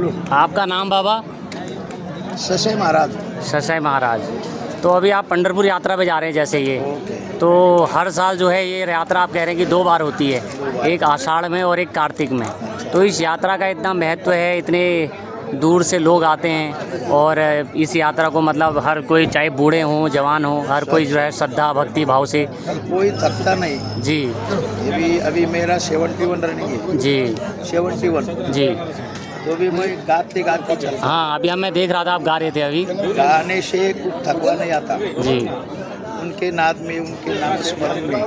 आपका नाम बाबा? ससे महाराज। ससाई महाराज। तो अभी आप पंढरपुर यात्रा पे जा रहे हैं जैसे ये, तो हर साल जो है ये यात्रा आप कह रहे हैं कि 2 बार होती है, एक आषाढ़ में और एक कार्तिक में। तो इस यात्रा का इतना महत्व है, इतने दूर से लोग आते हैं और इस यात्रा को मतलब हर कोई, चाहे बूढ़े हों जवान हों, हर कोई जो है श्रद्धा भक्ति भाव से। कोई थकता नहीं जी ये अभी मेरा 71 रनिंग है। जी 71 जी। तो भी मैं गाते गाते चलता। हाँ, अभी मैं देख रहा था आप गा रहे थे अभी। गाने से कुछ थकवा नहीं आता जी उनके नाद में, उनके नाम स्मरण में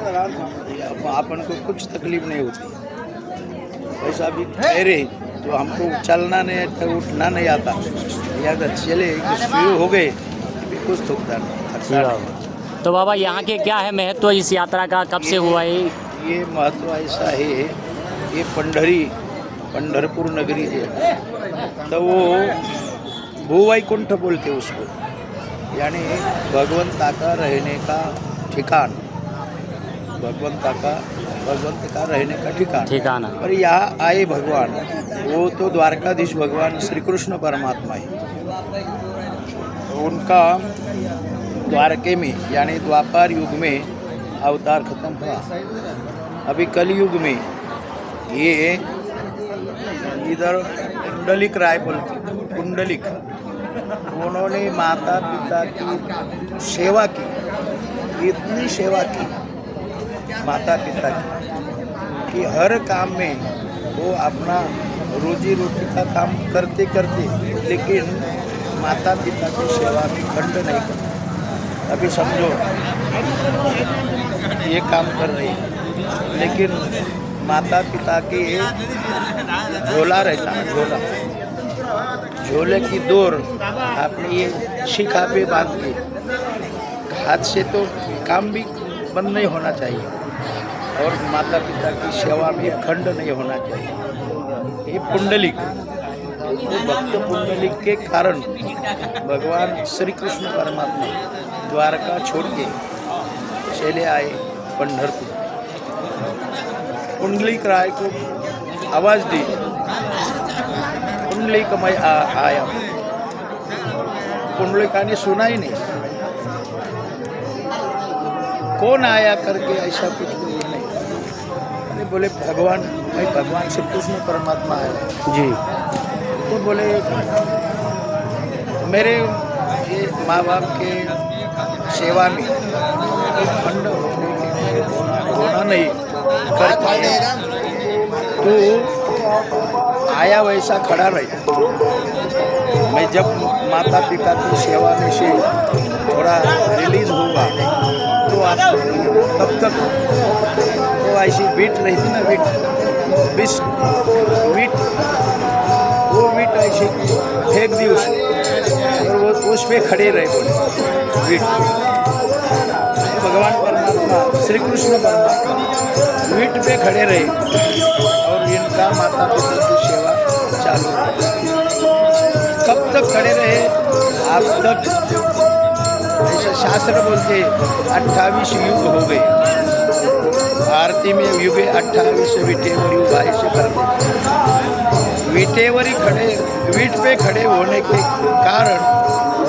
अपन को कुछ तकलीफ नहीं होती। वैसा भी ठहरे तो हमको चलना नहीं, तो उठना नहीं आता, या अगर चले शुरू हो गए भी कुछ थकता नहीं। तो बाबा यहाँ के क्या है महत्व इस यात्रा का, कब से हुआ है? ये महत्व ऐसा है, ये पंढरपुर नगरी जो है तो वो भूवैकुंठ बोलते उसको, यानी भगवंता का रहने का ठिकान, भगवंत का रहने का ठिकाना। और यहाँ आए भगवान, वो तो द्वारकाधीश भगवान श्री कृष्ण परमात्मा है। तो उनका द्वारके में यानी द्वापर युग में अवतार खत्म हुआ। अभी कलयुग में ये इधर कुंडलिक राय बोलते, कुंडलिक, उन्होंने माता पिता की सेवा की, इतनी सेवा की माता पिता की कि हर काम में वो अपना रोजी रोटी का काम करते करते, लेकिन माता पिता की सेवा में खंड नहीं करते। अभी समझो ये काम कर रही है, लेकिन माता पिता की झोला रहता है, झोले की डोर आपने ये शिखा पे बांध के, हाथ से तो काम भी बंद नहीं होना चाहिए और माता पिता की सेवा में खंड नहीं होना चाहिए। ये पुंडलिक, भक्त पुंडलिक के कारण भगवान श्री कृष्ण परमात्मा द्वारका छोड़ के चले आए पंढरपुर। पुंडलिक राय को आवाज दी, पुंडलिक मैं आया। पुंडलिका ने सुना ही नहीं, कौन आया करके ऐसा कुछ नहीं। अरे बोले भगवान, मैं भगवान श्री कृष्ण परमात्मा आया जी। तो बोले मेरे ये माँ बाप के सेवा में खंड होना नहीं करता, तो आया वैसा खड़ा रहे। मैं जब माता पिता की सेवा में से थोड़ा रिलीज होगा तो आप तब तक वो ऐसी बीट रही थी ना, वीट वो वीट ऐसी फेंक दी उसने और वो उस पर खड़े रहे। बोले वीट, भगवान परमात्मा श्री कृष्ण परमात्मा वीट पे खड़े रहे और इनका माता पिता की सेवा चालू रही। कब तक खड़े रहे? आप तक, ऐसा शास्त्र बोलते 28 युग हो गए। आरती में युगे 28 विटेवर युग ऐसे करते। विटेवरी खड़े, वीट पे खड़े होने के कारण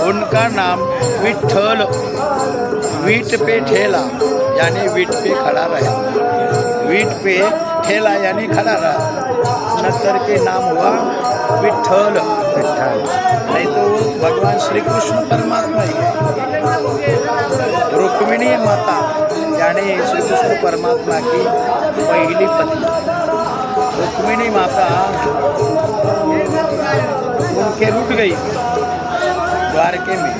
उनका नाम विठ्ठल, वीट पे ठेला यानी वीट पे खड़ा रहा, वीट पे ठेला यानी खड़ा रहा, न करके नाम हुआ विठ्ठल। नहीं तो भगवान श्री कृष्ण परमात्मा ही है। रुक्मिणी माता यानी श्री कृष्ण परमात्मा की पहली पत्नी रुक्मिणी माता उनके रुक गई द्वारके में,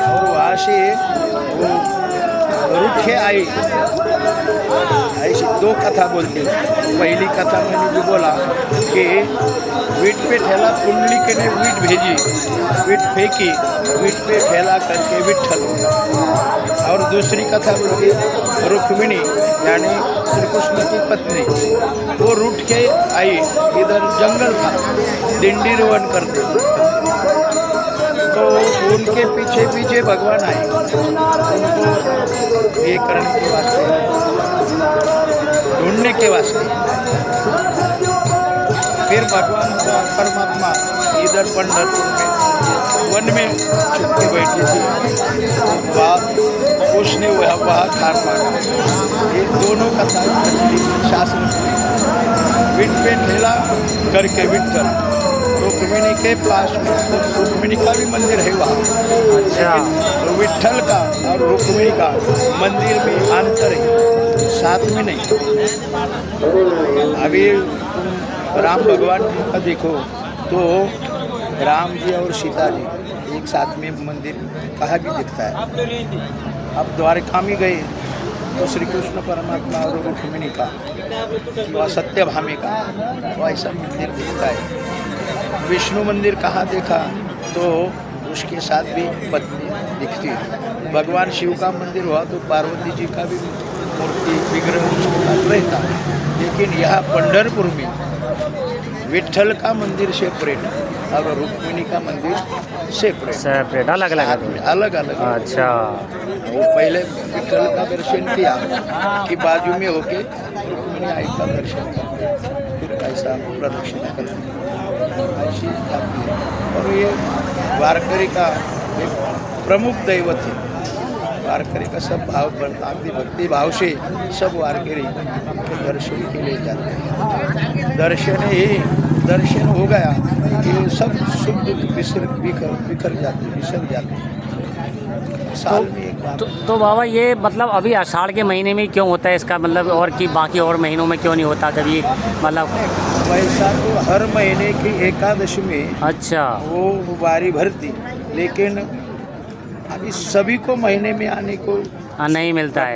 और वहाँ से वो रुक के आई। ऐसी 2 कथा बोलती। पहली कथा मैंने जो बोला कि वीट पे ठेला, पुंडलिक ने वीट भेजी, वीट फेंकी, वीट पे ठेला करके विठ्ठल। और दूसरी कथा बोली रुक्मिणी यानी श्री कृष्ण की पत्नी, वो रूठ के आई, इधर जंगल था, दिंडी रोहन करते, तो उनके पीछे पीछे भगवान आए उनको ये करने के वास्ते, ढूंढने के वास्ते। फिर भगवान परमात्मा इधर पंढरपुर में वन में छुप के बैठी थी, वहाँ उसने वहाँ ठार मारा। ये दोनों का शास्त्र विट पे ठेला करके विट्ठल, रुक्मिणी के पास में रुक्मिणी का भी मंदिर है वहाँ। अच्छा। तो विट्ठल का और रुक्मिणी का मंदिर में अंतर है, साथ में नहीं। अभी तुम राम भगवान जी का देखो तो राम जी और सीता जी एक साथ में मंदिर कहाँ भी दिखता है। अब द्वारका में गए तो श्री कृष्ण परमात्मा और रुक्मिणी का व सत्यभामी का तो ऐसा मंदिर दिखता है। विष्णु मंदिर कहाँ देखा तो उसके साथ भी पत्नी दिखती है। भगवान शिव का मंदिर हुआ तो पार्वती जी का भी मूर्ति विग्रह उसके साथ रहता। लेकिन यहाँ पंढरपुर में विट्ठल का मंदिर सेपरेट और रुक्मिणी का मंदिर सेपरेट अलग अलग अलग। अच्छा। वो पहले विट्ठल का दर्शन किया कि बाजू में होके रुक्मिणी आई का दर्शन करते, फिर ऐसा प्रदक्षिणा करते, ऐसी जाती है। और ये वारकरी का एक प्रमुख दैवत है। वारकरी का सब भाव बढ़ता, भक्ति भाव से सब वारकरी के दर्शन के लिए जाते हैं। दर्शन हो गया कि सब सुख दुख बिखर जाते हैं। साल में एक बार। तो बाबा ये मतलब अभी आषाढ़ के महीने में क्यों होता है इसका मतलब, और कि बाकी और महीनों में क्यों नहीं होता कभी मतलब? वैसा तो हर महीने की एकादशी में अच्छा वो बारी भरती, लेकिन अभी सभी को महीने में आने को नहीं मिलता है।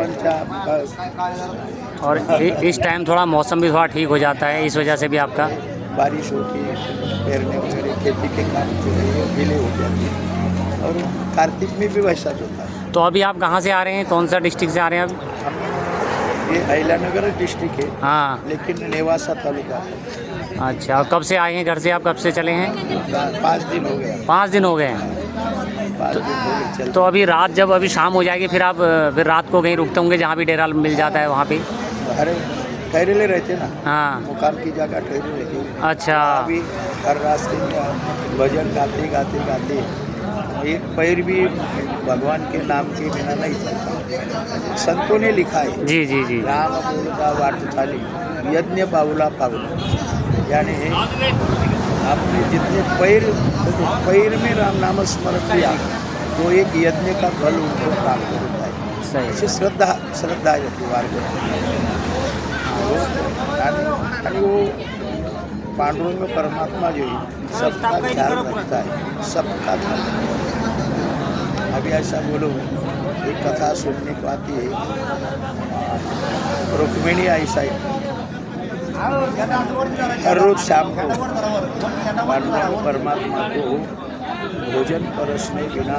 और इस टाइम थोड़ा मौसम भी थोड़ा ठीक हो जाता है, इस वजह से भी आपका बारिश होती है, पेरने वगैरह खेती के काम जो है ढीले हो जाते हैं। और कार्तिक में भी वैसा होता है। तो अभी आप कहाँ से आ रहे हैं, कौन सा डिस्ट्रिक्ट से आ रहे हैं अब? ये अहिलानगर डिस्ट्रिक्ट है, हाँ, लेकिन नेवासा तालुका। अच्छा। और कब से आए हैं घर से, आप कब से चले हैं? 5 दिन हो गया। 5 दिन हो गए हैं। 5 दिन हो गए चल। तो अभी रात जब अभी शाम हो जाएगी फिर आप फिर रात को कहीं रुकते होंगे जहाँ भी डेरा मिल जाता है वहाँ पे? अरे ठहरे रहते ना, हाँ। मुकाम की जगह ठहरे रहते हैं। अच्छा। अभी हर रास्ते में भजन गाते गाते गाते एक पैर भी भगवान के नाम के बिना नहीं चलता। संतों ने लिखा है, जी जी जी। राम बोलता वाट थाली यज्ञ पावला पावला, यानी आपने जितने पैर में राम नाम स्मरण किया तो एक यज्ञ का फल उनको प्राप्त होता है। सही। ऐसी श्रद्धा है त्योहार को। यानी वो पांडुरंग परमात्मा जो है सबका ख्याल रखता है, सबका ख्याल रखता है। अभी ऐसा बोलो, एक कथा सुनने को आती है, रुक्मिणी ऐसा ही हर रोज शाम को पांडुरंग परमात्मा को भोजन परसने बिना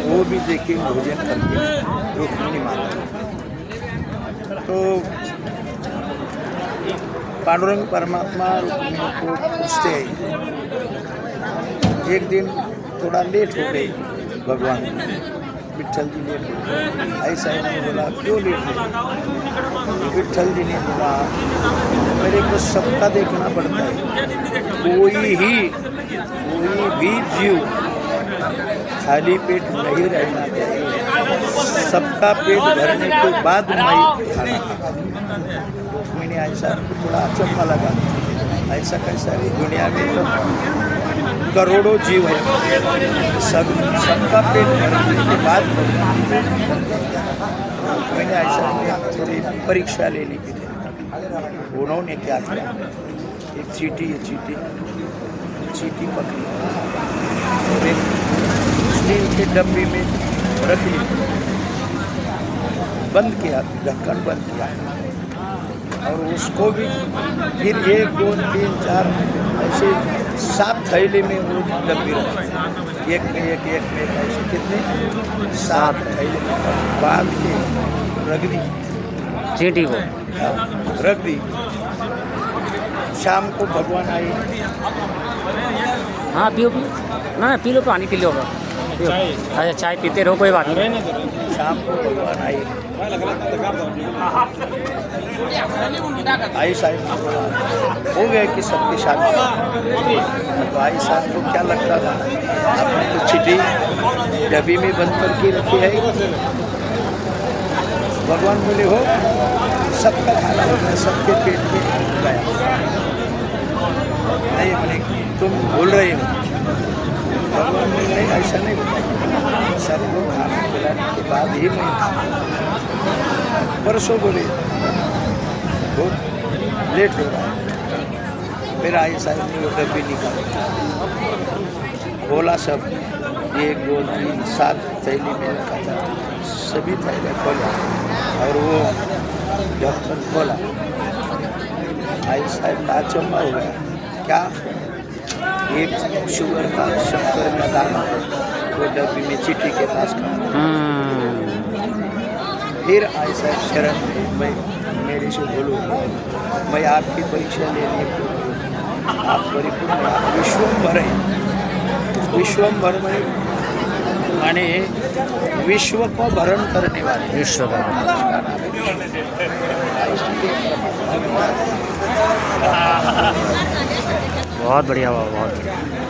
वो भी देखिए भोजन करके रुक्मिणी माता। तो पांडुरंग परमात्मा रुक्मिणी को पूछते हैं, एक दिन थोड़ा लेट हो गई भगवान, विट्ठल जी लेट हो गए। ऐसा ही नहीं बोला, क्यों लेट हो गए? विट्ठल जी ने बोला, मेरे को सबका देखना पड़ता है, कोई भी जीव खाली पेट नहीं रहना चाहिए, सबका पेट भरने के बाद मैं खाना खाता। मैंने ऐसा थोड़ा अचंभा लगा, ऐसा कैसा है? दुनिया में तो करोड़ों जीव है, सबका पेट भरने के बाद मैंने ऐसा थोड़ी परीक्षा लेने की थी। उन्होंने क्या किया, एक चीटी पकड़ी और एक स्टील के डब्बे में रख ली, बंद किया, ढक्कन बंद किया, और उसको भी फिर 1 2 3 4 ऐसे 7 थैले में वो डब्बी रखी, एक में ऐसे कितने 7 थैले में बांध के रख दी, चींटी को रख दी। शाम को भगवान आए, हाँ पियो ना, पी लो, पानी पी लो। अच्छा चाय पीते रहो, कोई बात नहीं। शाम को भगवान आए, ऐसा हो गया कि सबकी शादी। भाई साहब को क्या लगता था, आपने तो चिट्ठी डब्बी में बंद करके रखी है। भगवान बोले हो सबका खाना हो गया, सबके पेट में गया। नहीं बोले तुम बोल रहे हो। भगवान बोले नहीं, ऐसा नहीं बताया, सबको खाना खिलाने के बाद ही मैं परसों बोले बहुत लेट हो रहा है। मेरा आई साहब ने वो डब्बी निकाला, खोला, सब 1 2 3 7 थैली में रखा था, सभी थैले खोला और वो ढक्कन खोला। आई साहब का अचंभा हो गया, क्या एक शुगर का शक्कर का दाना वो डब्बी में चिट्ठी के पास खड़ा। फिर आई साहब शरण में, मैं मेरे से बोलूँ, मैं आपकी परीक्षा लेने को, आप परिपूर्ण, आप विश्वम्भर है। विश्वम्भर में माने विश्व को भरण करने वाले, विश्व का बहुत बढ़िया, बहुत बढ़िया।